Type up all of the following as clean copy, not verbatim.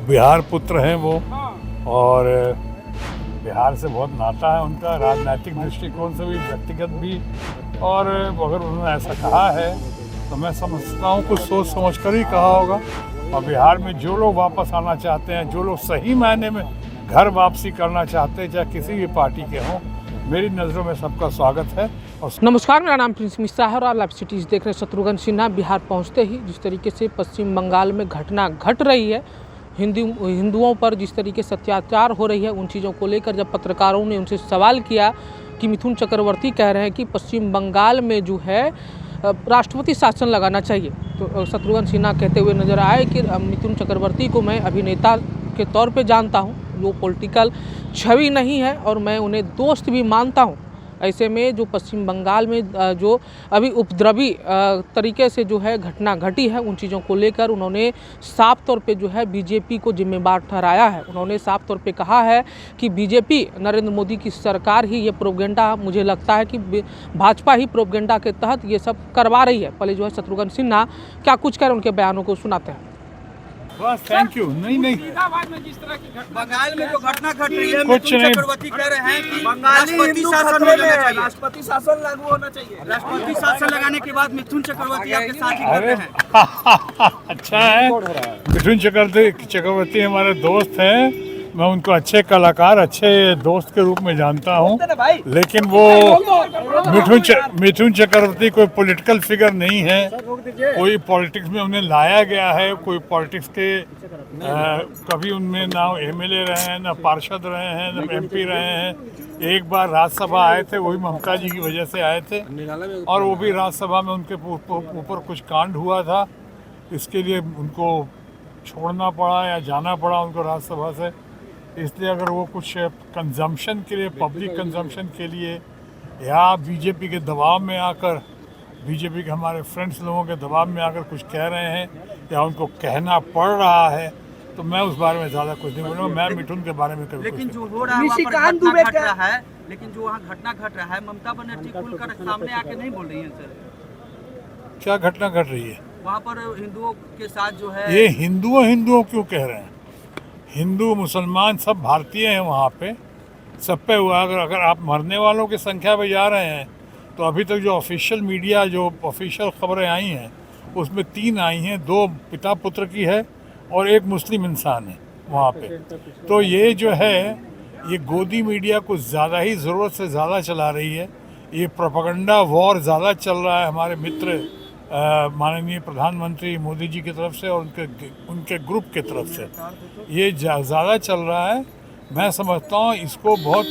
बिहार पुत्र हैं वो, और बिहार से बहुत नाता है उनका, राजनीतिक दृष्टिकोण से भी, व्यक्तिगत भी। और अगर उन्होंने ऐसा कहा है तो मैं समझता हूँ कुछ सोच समझ कर ही कहा होगा। और बिहार में जो लोग वापस आना चाहते हैं, जो लोग सही मायने में घर वापसी करना चाहते हैं, चाहे किसी भी पार्टी के हों, मेरी नज़रों में सबका स्वागत है। और नमस्कार, मेरा नाम प्रिंस मिश्रा है और आप लाइव सिटीज़ देख रहे हैं। शत्रुघ्न सिन्हा बिहार पहुंचते ही जिस तरीके से पश्चिम बंगाल में घटना घट रही है, हिंदुओं पर जिस तरीके से अत्याचार हो रही है, उन चीज़ों को लेकर जब पत्रकारों ने उनसे सवाल किया कि मिथुन चक्रवर्ती कह रहे हैं कि पश्चिम बंगाल में जो है राष्ट्रपति शासन लगाना चाहिए, तो शत्रुघ्न सिन्हा कहते हुए नजर आए कि मिथुन चक्रवर्ती को मैं अभिनेता के तौर पे जानता हूँ, वो पॉलिटिकल छवि नहीं है और मैं उन्हें दोस्त भी मानता हूँ। ऐसे में जो पश्चिम बंगाल में जो अभी उपद्रवी तरीके से जो है घटना घटी है, उन चीज़ों को लेकर उन्होंने साफ तौर पे जो है बीजेपी को जिम्मेदार ठहराया है। उन्होंने साफ तौर पे कहा है कि बीजेपी, नरेंद्र मोदी की सरकार ही ये प्रोपेगेंडा, मुझे लगता है कि भाजपा ही प्रोपेगेंडा के तहत ये सब करवा रही है। पहले जो है शत्रुघ्न सिन्हा क्या कुछ कह रहे हैं, उनके बयानों को सुनाते हैं। बस थैंक यू। नहीं में जिस तरह की बंगाल में जो घटना घट रही है, कुछ नहीं। चक्रवर्ती कह रहे हैं कि राष्ट्रपति शासन होना चाहिए, राष्ट्रपति शासन लागू होना चाहिए। राष्ट्रपति शासन लगाने के बाद मिथुन चक्रवर्ती आपके साथ ही अरे खड़े हैं। अच्छा है, मिथुन चक्रवर्ती हमारे दोस्त हैं। मैं उनको अच्छे कलाकार, अच्छे दोस्त के रूप में जानता हूँ, लेकिन वो मिथुन चक्रवर्ती कोई पॉलिटिकल फिगर नहीं है। कोई पॉलिटिक्स में उन्हें लाया गया है, कोई पॉलिटिक्स के कभी उनमें ना एमएलए रहे हैं, ना पार्षद रहे हैं, ना एमपी रहे हैं। एक बार राज्यसभा आए थे, वही ममता जी की वजह से आए थे, और वो भी राज्यसभा में उनके ऊपर कुछ कांड हुआ था, इसके लिए उनको छोड़ना पड़ा या जाना पड़ा उनको राज्यसभा से। इसलिए अगर वो कुछ कंजम्पशन के लिए, पब्लिक कंजम्पशन के लिए, या बीजेपी के दबाव में आकर, बीजेपी के हमारे फ्रेंड्स लोगों के दबाव में आकर कुछ कह रहे हैं या उनको कहना पड़ रहा है, तो मैं उस बारे में ज़्यादा कुछ नहीं बोलूँगा। मैं मिथुन के बारे में कभी लेकिन कुछ जो हो रहा है वहाँ पर घटना घट रहा है, लेकिन जो वहाँ घटना घट रहा है, ममता बनर्जी खुलकर सामने आके नहीं बोल रही है सर। क्या घटना घट रही है वहाँ पर हिंदुओं के साथ जो है, ये हिंदुओं क्यों कह रहे हैं? हिंदू मुसलमान सब भारतीय हैं वहाँ पे, सब पे हुआ। अगर आप मरने वालों की संख्या पे जा रहे हैं, तो अभी तक जो ऑफिशियल मीडिया, जो ऑफिशियल खबरें आई हैं, उसमें 3 आई हैं, 2 पिता पुत्र की है और 1 मुस्लिम इंसान है वहाँ पे। तो ये जो है, ये गोदी मीडिया कुछ ज़्यादा ही ज़रूरत से ज़्यादा चला रही है। ये प्रोपेगेंडा वॉर ज़्यादा चल रहा है हमारे मित्र माननीय प्रधानमंत्री मोदी जी की तरफ से और उनके ग्रुप की तरफ से। ये ज़्यादा चल रहा है। मैं समझता हूँ इसको बहुत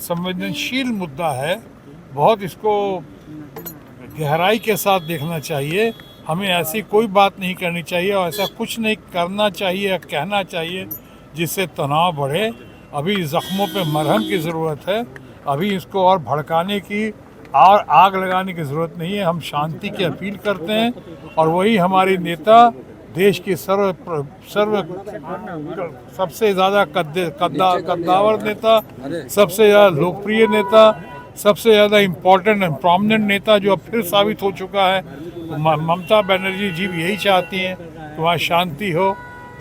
संवेदनशील मुद्दा है, बहुत इसको गहराई के साथ देखना चाहिए। हमें ऐसी कोई बात नहीं करनी चाहिए और ऐसा कुछ नहीं करना चाहिए या कहना चाहिए जिससे तनाव बढ़े। अभी ज़ख्मों पे मरहम की ज़रूरत है, अभी इसको और भड़काने की और आग लगाने की ज़रूरत नहीं है। हम शांति की अपील करते हैं और वही हमारी नेता, देश की सबसे ज़्यादा कद्दावर नेता, सबसे ज़्यादा लोकप्रिय नेता, सबसे ज़्यादा इम्पोर्टेंट एंड प्रोमिनेंट नेता जो अब फिर साबित हो चुका है, ममता बनर्जी जी भी यही चाहती हैं कि वहाँ शांति हो,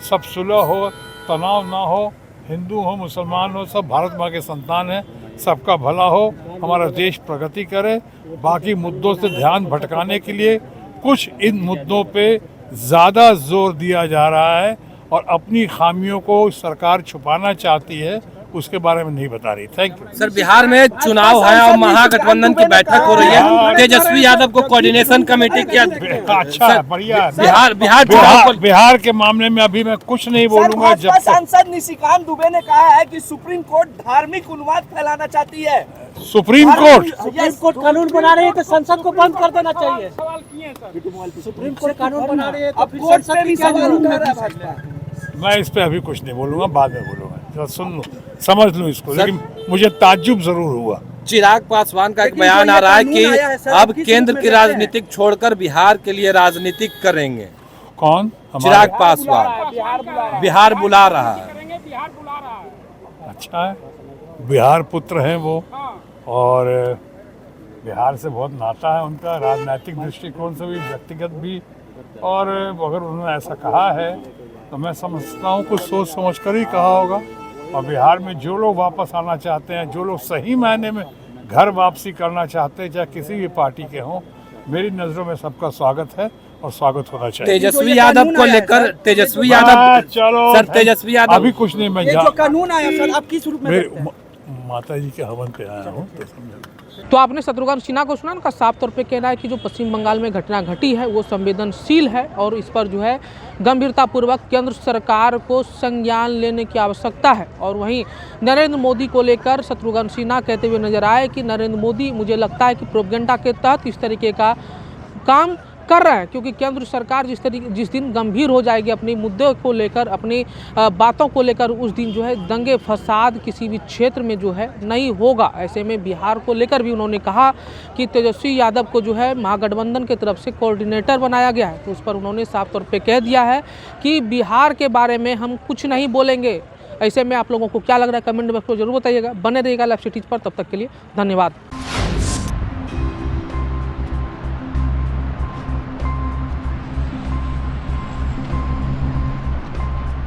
सब सुलह हो, तनाव ना हो, हिंदू हो मुसलमान हो, सब भारत माँ के संतान हैं, सबका भला हो, हमारा देश प्रगति करे। बाकी मुद्दों से ध्यान भटकाने के लिए कुछ इन मुद्दों पे ज़्यादा जोर दिया जा रहा है और अपनी खामियों को सरकार छुपाना चाहती है, उसके बारे में नहीं बता रही। Thank you sir. बिहार में चुनाव है और महागठबंधन की बैठक हो रही है, तेजस्वी यादव को कोऑर्डिनेशन कमेटी की अच्छा है, बढ़िया है। बिहार के मामले में अभी मैं कुछ नहीं बोलूंगा। जब सांसद निशिकांत दुबे ने कहा है कि सुप्रीम कोर्ट धार्मिक उन्माद फैलाना चाहती है। सुप्रीम कोर्ट कानून बना रही है तो संसद को बंद कर देना चाहिए। सुप्रीम कोर्ट कानून बना रही है तो फिर संसद की क्या जरूरत है? मैं इस पे अभी कुछ नहीं बोलूंगा, बाद में बोलूंगा। सुन लो, समझ लो इसको, लेकिन मुझे ताज्जुब जरूर हुआ। चिराग पासवान का एक बयान आ रहा है कि अब केंद्र की राजनीतिक छोड़कर बिहार के लिए राजनीतिक करेंगे। कौन? चिराग पासवान बिहार बुला रहा है। अच्छा है, बिहार पुत्र हैं वो, और बिहार से बहुत नाता है उनका, राजनीतिक दृष्टिकोण से भी, व्यक्तिगत भी। और अगर उन्होंने ऐसा कहा है तो मैं समझता हूँ कुछ सोच समझ कर ही कहा होगा। और बिहार में जो लोग वापस आना चाहते हैं, जो लोग सही मायने में घर वापसी करना चाहते हैं, चाहे किसी भी पार्टी के हों, मेरी नज़रों में सबका स्वागत है और स्वागत होना चाहिए। तेजस्वी यादव को लेकर तेजस्वी यादव चलो सर, तेजस्वी यादव अभी कुछ नहीं, मैं ये जो कानून आया सर, आप किस रूप में देखते हैं? माता जी के हवन पे आया हूँ तो समझो। तो आपने शत्रुघ्न सिन्हा को सुना, उनका साफ तौर पे कहना है कि जो पश्चिम बंगाल में घटना घटी है वो संवेदनशील है और इस पर जो है गंभीरतापूर्वक केंद्र सरकार को संज्ञान लेने की आवश्यकता है। और वहीं नरेंद्र मोदी को लेकर शत्रुघ्न सिन्हा कहते हुए नजर आए कि नरेंद्र मोदी मुझे लगता है कि प्रोपेगेंडा के तहत इस तरीके का काम कर रहे हैं, क्योंकि केंद्र सरकार जिस दिन गंभीर हो जाएगी अपने मुद्दों को लेकर, अपनी बातों को लेकर, उस दिन जो है दंगे फसाद किसी भी क्षेत्र में जो है नहीं होगा। ऐसे में बिहार को लेकर भी उन्होंने कहा कि तेजस्वी यादव को जो है महागठबंधन की तरफ से कोऑर्डिनेटर बनाया गया है, तो उस पर उन्होंने साफ तौर पर कह दिया है कि बिहार के बारे में हम कुछ नहीं बोलेंगे। ऐसे में आप लोगों को क्या लग रहा है कमेंट बॉक्स में जरूर बताइएगा। बने रहिएगा लाइव सिटीज पर, तब तक के लिए धन्यवाद।